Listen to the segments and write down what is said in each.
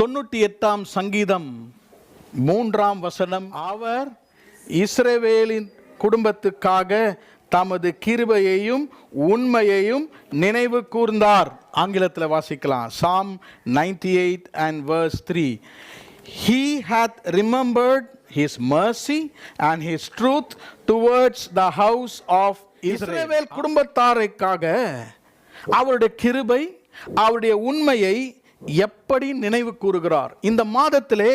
98ஆம் சங்கீதம் 3ஆம் வசனம், அவர் இஸ்ரவேலின் குடும்பத்துக்காக தமது கிருபையையும் உண்மையையும் நினைவு கூர்ந்தார். ஆங்கிலத்தில் வாசிக்கலாம். Psalm 98 and verse 3. He hath remembered his mercy and his truth towards the house of Israel. இஸ்ரவேல் குடும்பத்தாருக்காக அவருடைய கிருபை, அவருடைய உண்மையை எப்படி நினைவு கூறுகிறார்? இந்த மாதத்திலே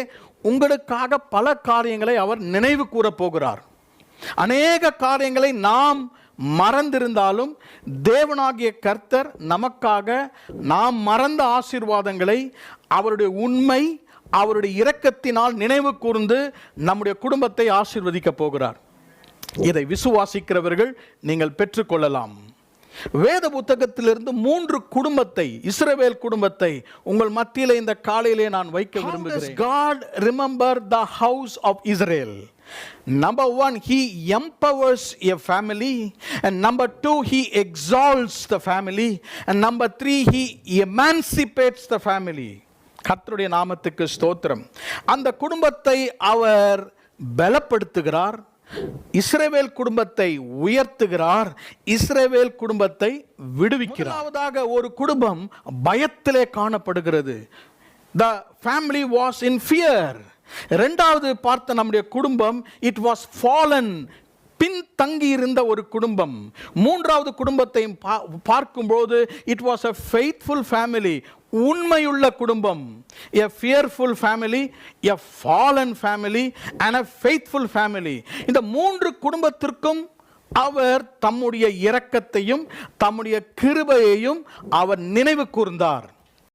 உங்களுக்காக பல காரியங்களை அவர் நினைவு கூற போகிறார். அநேக காரியங்களை நாம் மறந்திருந்தாலும் தேவனாகிய கர்த்தர் நமக்காக நாம் மறந்த ஆசீர்வாதங்களை அவருடைய உண்மை, அவருடைய இரக்கத்தினால் நினைவு கூர்ந்து நம்முடைய குடும்பத்தை ஆசீர்வதிக்க போகிறார். இதை விசுவாசிக்கிறவர்கள் நீங்கள் பெற்றுக்கொள்ளலாம். வேத புத்தகத்திலிருந்து 3 குடும்பத்தை, இஸ்ரவேல் குடும்பத்தை உங்கள் மத்தியிலே இந்த காலையிலே நான் வைக்க விரும்புகிறேன். God remember the house of Israel. Number 1, he empowers a family, and number 2, he exalts the family, and number 3, he emancipates the family. கர்த்தருடைய நாமத்துக்கு ஸ்தோத்திரம். அந்த குடும்பத்தை அவர் பலப்படுத்துகிறார், இஸ்ரவேல் குடும்பத்தை உயர்த்துகிறார், இஸ்ரவேல் குடும்பத்தை விடுவிக்கிறார். முதலாவதாக ஒரு குடும்பம் பயத்திலே காணப்படுகிறது. The family was in fear. இரண்டாவது பார்த்த நம்முடைய குடும்பம், it was fallen, பின்தங்கி இருந்த ஒரு குடும்பம். மூன்றாவது குடும்பத்தை பார்க்கும்போது it was a faithful family, உண்மையுள்ள குடும்பம். A fearful family, a fallen family and a faithful family. இந்த 3 குடும்பத்திற்கும் அவர் தம்முடைய இரக்கத்தையும் தம்முடைய கிருபையையும் அவர் நினைவு கூர்ந்தார்.